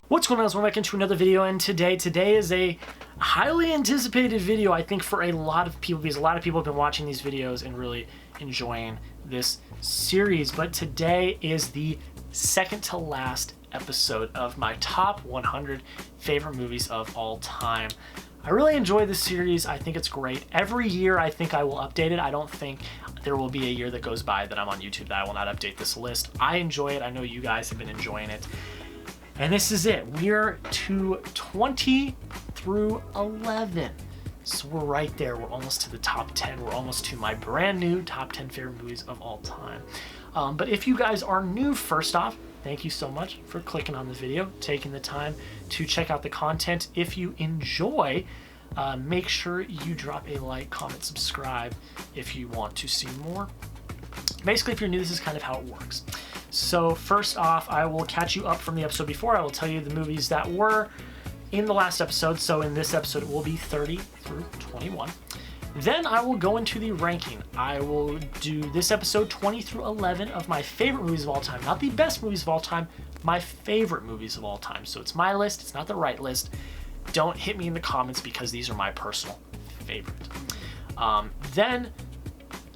What's going on, guys? Welcome back into another video, and today is a highly anticipated video, I think, for a lot of people, because a lot of people have been watching these videos and really enjoying this series. But today is the second to last episode of my top 100 favorite movies of all time. I really enjoy this series. I think it's great. Every year I think I will update it. I don't think there will be a year that goes by that I'm on YouTube that I will not update this list. I enjoy it. I know you guys have been enjoying it. And this is it. We're to 20 through 11. So we're right there. We're almost to the top 10. We're almost to my brand new top 10 favorite movies of all time. But if you guys are new, first off, thank you so much for clicking on the video, taking the time to check out the content. If you enjoy, make sure you drop a like, comment, subscribe if you want to see more. Basically, if you're new, this is kind of how it works. So first off, I will catch you up from the episode before. I will tell you the movies that were in the last episode. So in this episode, it will be 30 through 21. Then I will go into the ranking. I will do this episode 20 through 11 of my favorite movies of all time. Not the best movies of all time, my favorite movies of all time. So it's my list. It's not the right list. Don't hit me in the comments because these are my personal favorite.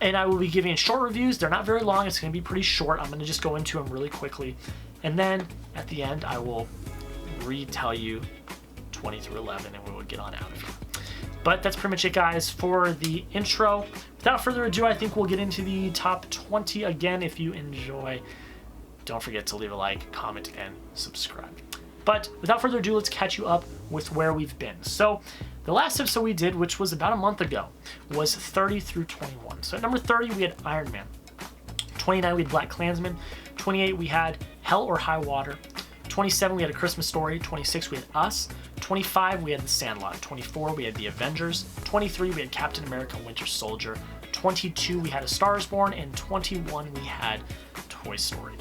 And I will be giving short reviews. They're not very long. It's going to be pretty short. I'm going to just go into them really quickly. And then at the end, I will retell you 20 through 11 and we will get on out of here. But that's pretty much it, guys, for the intro. Without further ado, I think we'll get into the top 20 again. If you enjoy, don't forget to leave a like, comment, and subscribe. But without further ado, let's catch you up with where we've been. So the last episode we did, which was about a month ago, was 30 through 21. So at number 30, we had Iron Man. 29, we had Black Klansman. 28, we had Hell or High Water. 27, we had A Christmas Story. 26, we had Us. 25, we had The Sandlot. 24, we had The Avengers. 23, we had Captain America Winter Soldier. 22, we had A Star is Born. And 21, we had Toy Story.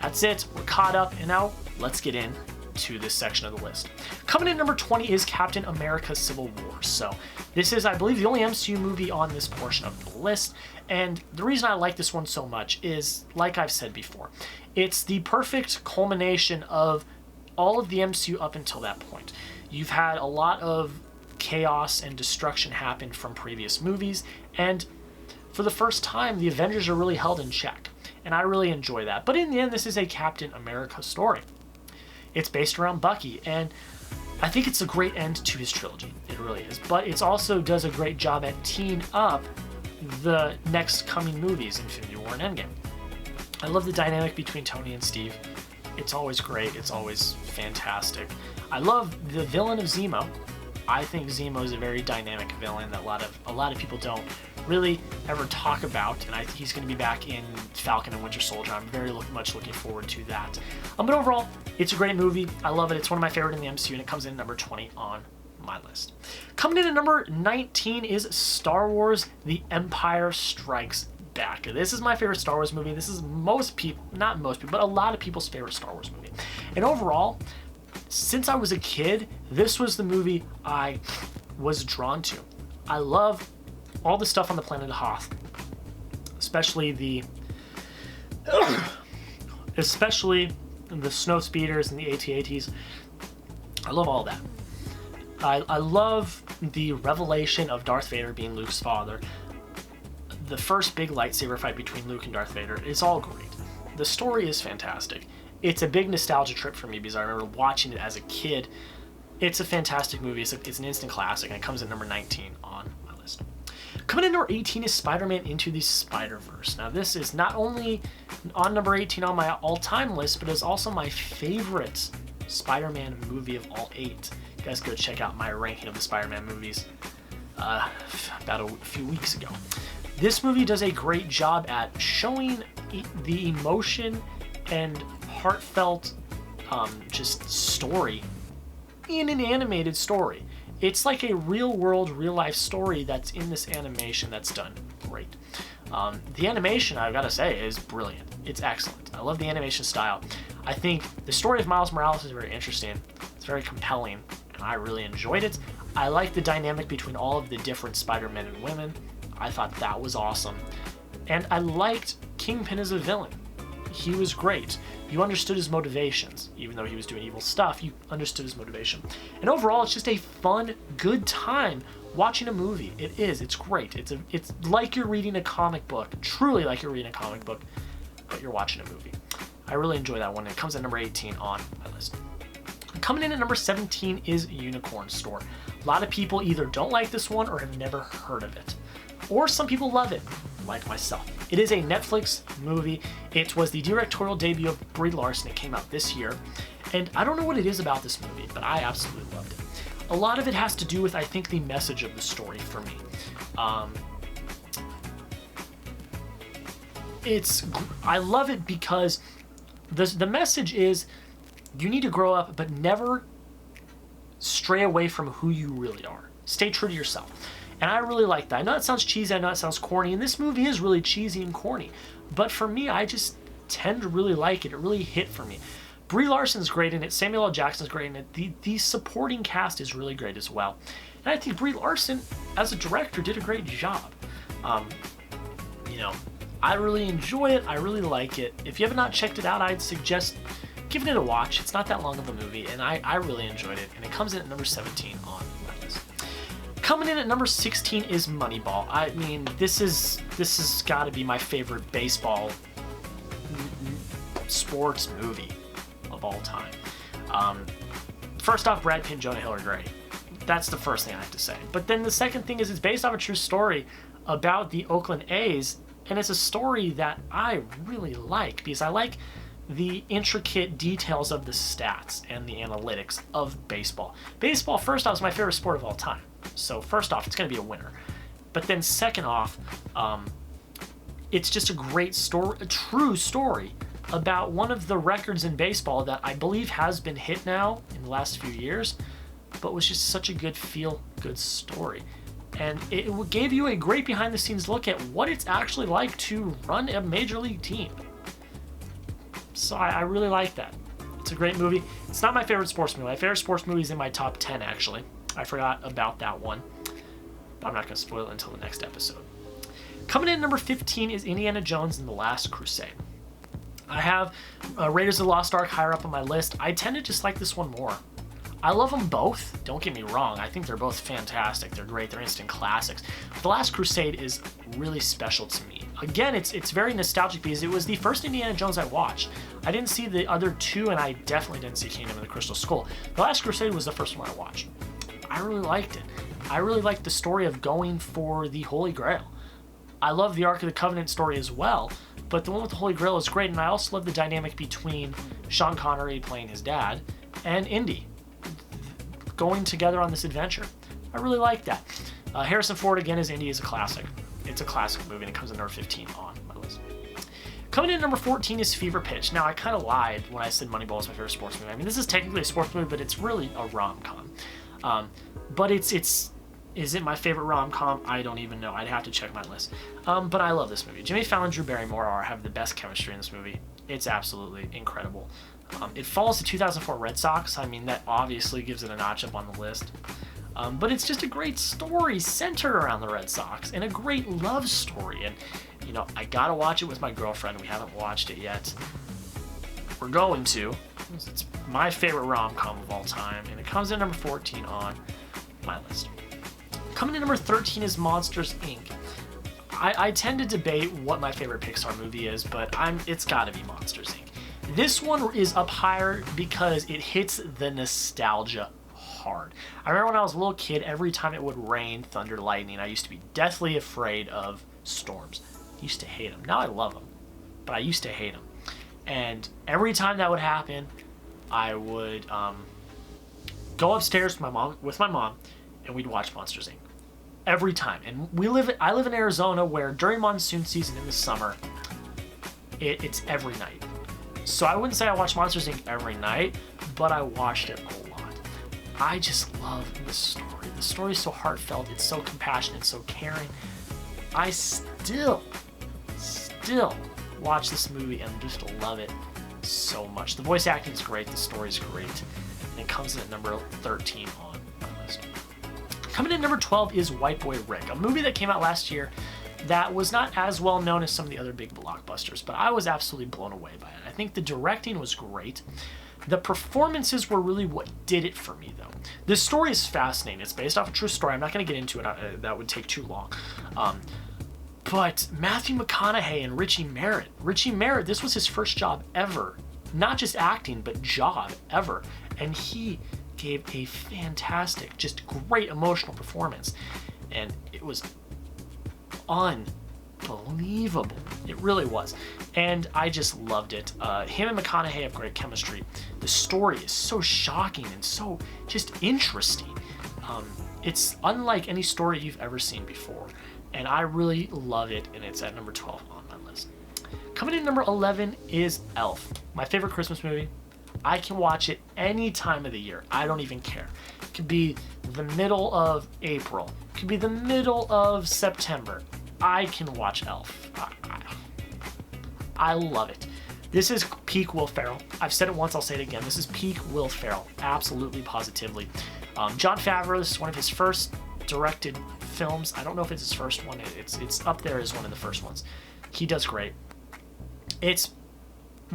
That's it. We're caught up. And now let's get in to this section of the list. Coming in number 20 is Captain America Civil War. So this is, I believe, the only MCU movie on this portion of the list. And the reason I like this one so much is, like I've said before, it's the perfect culmination of all of the MCU up until that point. You've had a lot of chaos and destruction happen from previous movies, and for the first time, the Avengers are really held in check. And I really enjoy that. But in the end, this is a Captain America story. It's based around Bucky, and I think it's a great end to his trilogy. It really is. But it also does a great job at teeing up the next coming movies, Infinity War and Endgame. I love the dynamic between Tony and Steve. It's always great. It's always fantastic. I love the villain of Zemo. I think Zemo is a very dynamic villain that a lot of people don't really ever talk about, and he's going to be back in Falcon and Winter Soldier. I'm very much looking forward to that. But overall, it's a great movie. I love it. It's one of my favorite in the MCU, and it comes in number 20 on my list. Coming in at number 19 is Star Wars: The Empire Strikes Back. This is my favorite Star Wars movie. This is most people, not most people, but a lot of people's favorite Star Wars movie. And overall, since I was a kid, this was the movie I was drawn to. I love all the stuff on the planet of Hoth, especially the snow speeders and the AT-ATs. I love all that. I love the revelation of Darth Vader being Luke's father. The first big lightsaber fight between Luke and Darth Vader is all great. The story is fantastic. It's a big nostalgia trip for me because I remember watching it as a kid. It's a fantastic movie. It's an instant classic, and it comes at number 19 on my list. Coming in number 18 is Spider-Man Into the Spider-Verse. Now, this is not only on number 18 on my all-time list, but it's also my favorite Spider-Man movie of all 8. You guys go check out my ranking of the Spider-Man movies about a few weeks ago. This movie does a great job at showing the emotion and heartfelt just story in an animated story. It's like a real-world, real-life story that's in this animation that's done great. The animation, I've got to say, is brilliant. It's excellent. I love the animation style. I think the story of Miles Morales is very interesting. It's very compelling, and I really enjoyed it. I like the dynamic between all of the different Spider-Men and women. I thought that was awesome. And I liked Kingpin as a villain. he was great. You understood his motivations. Even though he was doing evil stuff, you understood his motivation. And overall, it's just a fun, good time watching a movie. It is. It's great. It's like you're reading a comic book. Truly like you're reading a comic book, but you're watching a movie. I really enjoy that one. It comes at number 18 on my list. Coming in at number 17 is Unicorn Store. A lot of people either don't like this one or have never heard of it. Or some people love it, like myself. It is a Netflix movie. It was the directorial debut of Brie Larson. It came out this year. And I don't know what it is about this movie, but I absolutely loved it. A lot of it has to do with, I think, the message of the story for me. I love it because the message is you need to grow up, but never stray away from who you really are. Stay true to yourself. And I really like that. I know it sounds cheesy, I know it sounds corny, and this movie is really cheesy and corny. But for me, I just tend to really like it. It really hit for me. Brie Larson's great in it. Samuel L. Jackson's great in it. The supporting cast is really great as well. And I think Brie Larson, as a director, did a great job. I really enjoy it. I really like it. If you have not checked it out, I'd suggest giving it a watch. It's not that long of a movie, and I really enjoyed it. And it comes in at number 17 on my list. Coming in at number 16 is Moneyball. I mean, this has got to be my favorite baseball sports movie of all time. First off, Brad Pitt and Jonah Hill are great. That's the first thing I have to say. But then the second thing is it's based off a true story about the Oakland A's, and it's a story that I really like because I like the intricate details of the stats and the analytics of baseball. Baseball, first off, is my favorite sport of all time. So first off, it's going to be a winner. But then second off, it's just a great story, a true story about one of the records in baseball that I believe has been hit now in the last few years, but was just such a good feel-good story. And it gave you a great behind-the-scenes look at what it's actually like to run a major league team. So I really like that. It's a great movie. It's not my favorite sports movie. My favorite sports movie is in my top 10, actually. I forgot about that one. But I'm not going to spoil it until the next episode. Coming in at number 15 is Indiana Jones and the Last Crusade. I have Raiders of the Lost Ark higher up on my list. I tend to just like this one more. I love them both. Don't get me wrong. I think they're both fantastic. They're great. They're instant classics. But The Last Crusade is really special to me. Again, it's very nostalgic because it was the first Indiana Jones I watched. I didn't see the other two, and I definitely didn't see Kingdom of the Crystal Skull. The Last Crusade was the first one I watched. I really liked it. I really liked the story of going for the Holy Grail. I love the Ark of the Covenant story as well, but the one with the Holy Grail is great, and I also love the dynamic between Sean Connery playing his dad and Indy going together on this adventure. I really like that. Harrison Ford again as Indy is a classic. It's a classic movie, and it comes at number 15 on my list. Coming in at number 14 is Fever Pitch. Now, I kind of lied when I said Moneyball is my favorite sports movie. I mean, this is technically a sports movie, but it's really a rom-com. But is it my favorite rom-com? I don't even know. I'd have to check my list. But I love this movie. Jimmy Fallon and Drew Barrymore have the best chemistry in this movie. It's absolutely incredible. It follows the 2004 Red Sox. I mean, that obviously gives it a notch up on the list. But it's just a great story centered around the Red Sox and a great love story. And, I gotta watch it with my girlfriend. We haven't watched it yet. We're going to. It's my favorite rom-com of all time, and it comes in number 14 on my list. Coming in number 13 is Monsters, Inc. I tend to debate what my favorite Pixar movie is, but it's gotta be Monsters, Inc. This one is up higher because it hits the nostalgia hard. I remember when I was a little kid, every time it would rain, thunder, lightning, I used to be deathly afraid of storms. I used to hate them. Now I love them, but I used to hate them. And every time that would happen, I would go upstairs with my mom, and we'd watch Monsters, Inc. Every time. And I live in Arizona, where during monsoon season in the summer, it's every night. So I wouldn't say I watched Monsters, Inc. every night, but I watched it a lot. I just love the story. The story is so heartfelt. It's so compassionate, so caring. I still watch this movie and just love it so much. The voice acting is great. The story is great. And it comes in at number 13 on my list. Coming in at number 12 is White Boy Rick, a movie that came out last year. that was not as well known as some of the other big blockbusters, but I was absolutely blown away by it. I think the directing was great. The performances were really what did it for me, though. This story is fascinating. It's based off a true story. I'm not going to get into it. That would take too long. But Matthew McConaughey and Richie Merritt, this was his first job ever. Not just acting, but job ever. And he gave a fantastic, just great emotional performance. And it was unbelievable. It really was. And I just loved it. Him and McConaughey have great chemistry. The story is so shocking and so just interesting. It's unlike any story you've ever seen before. And I really love it, and it's at number 12 on my list. Coming in number 11 is Elf, my favorite Christmas movie. I can watch it any time of the year. I don't even care. It could be the middle of April. It could be the middle of September. I can watch Elf. I love it. This is peak Will Ferrell. I've said it once, I'll say it again. This is peak Will Ferrell. Absolutely, positively. Jon Favreau, this is one of his first directed films. I don't know if it's his first one. It's up there as one of the first ones. He does great. It's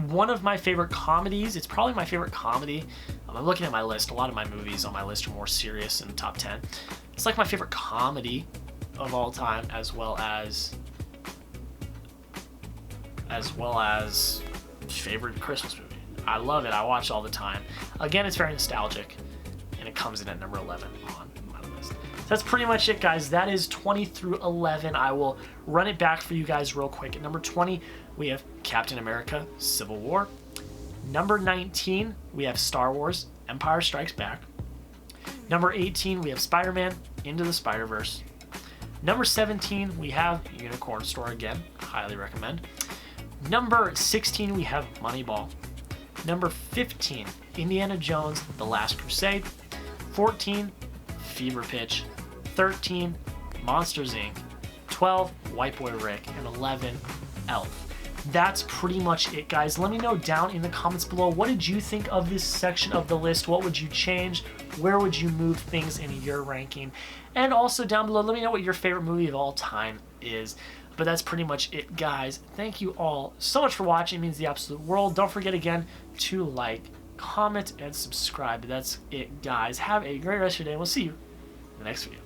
one of my favorite comedies. It's probably my favorite comedy. I'm looking at my list. A lot of my movies on my list are more serious in the top 10. It's like my favorite comedy of all time, as well as favorite Christmas movie. I love it. I watch it all the time. Again, it's very nostalgic, and it comes in at number 11 on my list. So that's pretty much it, guys. That is 20 through 11. I will run it back for you guys real quick. At number 20, we have Captain America: Civil War. Number 19, we have Star Wars: Empire Strikes Back. Number 18, we have Spider-Man: Into the Spider-Verse. Number 17, we have Unicorn Store again. Highly recommend. Number 16, we have Moneyball. Number 15, Indiana Jones: The Last Crusade. 14, Fever Pitch. 13, Monsters, Inc. 12, White Boy Rick. And 11, Elf. That's pretty much it, guys. Let me know down in the comments below, what did you think of this section of the list? What would you change? Where would you move things in your ranking? And also down below, let me know what your favorite movie of all time is. But that's pretty much it, guys. Thank you all so much for watching. It means the absolute world. Don't forget again to like, comment, and subscribe. That's it, guys. Have a great rest of your day. We'll see you in the next video.